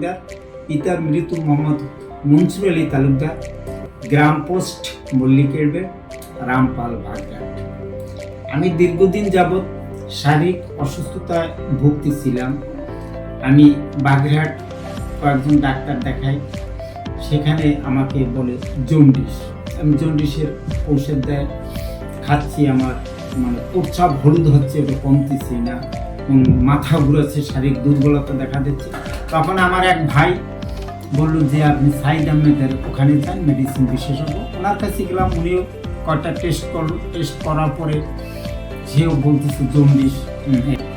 তালুকদার, পিতা মৃত মোহাম্মদ মনসুর আলী তালুকদার, গ্রাম পোস্ট মল্লিকেরবে, রামপাল, বাগেরহাট। আমি দীর্ঘদিন যাবৎ শারীরিক অসুস্থতায় ভুগতেছিলাম। আমি বাগেরহাট কয়েকজন ডাক্তার দেখাই, সেখানে আমাকে বলে জন্ডিস। আমি জন্ডিসের ঔষধ দেয়, খাচ্ছি, আমার প্রস্রাব হলুদ হচ্ছে, ওটা কমতেছি না, মাথা ঘুরাচ্ছে, শারীরিক দুর্বলতা দেখা দিচ্ছে। তখন আমার এক ভাই বলল যে আপনি সাইদ আহমেদের ওখানে যান, মেডিসিন বিশেষজ্ঞ, ওনার কাছে গেলাম। উনিও কয়েকটা টেস্ট করলো, টেস্ট করার পরে সেও বলতেছে জন্ডিস।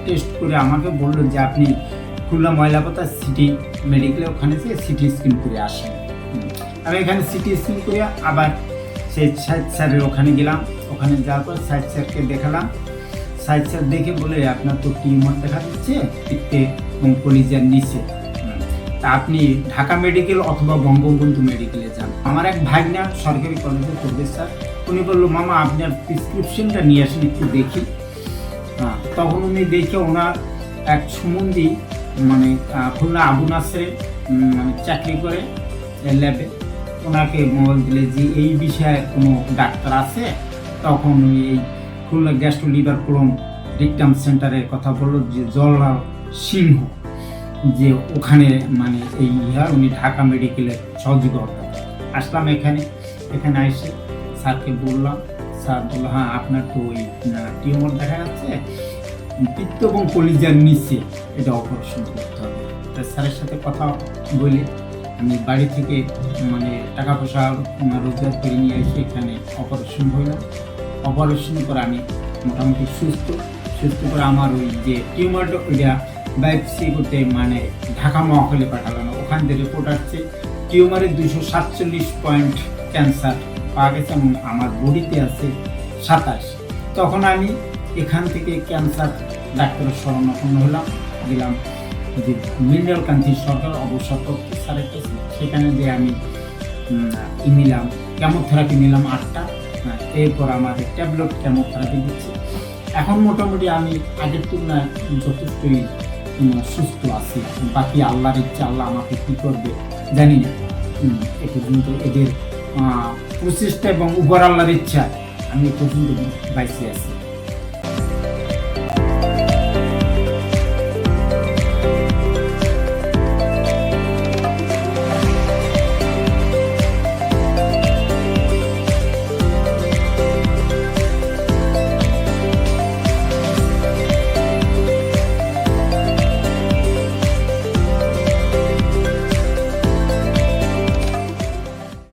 টেস্ট করে আমাকে বললো যে আপনি খুলনা ময়লাপাতা সিটি মেডিকেলে ওখানে যে সিটি স্ক্যান করে আসেন। আমি এখানে সিটি স্ক্যান করে আবার সেই সাইদ স্যারের ওখানে গেলাম। ওখানে যাওয়ার পর সাইদ স্যারকে দেখালাম। সাইদ স্যার দেখে বলে আপনার তো টিউমার দেখা দিচ্ছে পিত্তে এবং কলিজার নিচে, তা আপনি ঢাকা মেডিকেল অথবা বঙ্গবন্ধু মেডিকেলে যান। আমার এক ভাগনা সরকারি কলেজে পড়বে স্যার, উনি বললো মামা আপনার প্রেসক্রিপশনটা নিয়ে আসেন একটু দেখি। তখন উনি দেখে ওনার এক সম্বন্ধী খুলনা আবু নাসেরে চাকরি করে ল্যাবে, ওনাকে মোবাইল দিলে যে এই বিষয়ে কোনো ডাক্তার আছে। তখন উনি এই খুলনা গ্যাস্ট্রো লিভার কোলন রিকটাম সেন্টারের কথা বললো যে জলরাল সিংহ, যে ওখানে এই উনি ঢাকা মেডিকেলের সহযোগী অধ্যাপক। আসলাম এখানে এসে স্যারকে বললাম। স্যার বললো হ্যাঁ আপনার তো ওই টিউমার দেখা যাচ্ছে পিত্ত এবং কলিজার নিচে, এটা অপারেশন করতে হবে। তা স্যারের সাথে কথা বলে আমি বাড়ি থেকে টাকা পয়সা রোজগার করে নিয়ে এসে এখানে অপারেশন হইলাম। অপারেশন করে আমি মোটামুটি সুস্থ করে আমার ওই যে টিউমারটা ওইটা বায়োপসি করতে ঢাকা মহাখালী পাঠালাম। ওখান থেকে রিপোর্ট আসছে টিউমারের 247 পয়েন্ট ক্যান্সার পাওয়া গেছে এবং আমার বডিতে আছে 27। তখন আমি এখান থেকে ক্যান্সার ডাক্তারের শরণাপন্ন হলাম, গেলাম যে মিনারেল কান্তি সরকার অবসরপ্রাপ্ত স্যারের কাছে। সেখানে যে আমি নিলাম কেমোথেরাপি নিলাম 8টা। এরপর আমাদের ট্যাবলেট কেমোথেরাপি দিচ্ছে। এখন মোটামুটি আমি আগের তুলনায় যথেষ্টই সুস্থ আছি। বাকি আল্লাহর ইচ্ছা, আল্লাহ আমাকে কী করবে জানি না। এ পর্যন্ত এদের প্রচেষ্টা এবং উপর আল্লাহর ইচ্ছা আমি এ পর্যন্ত বাইসে আছি।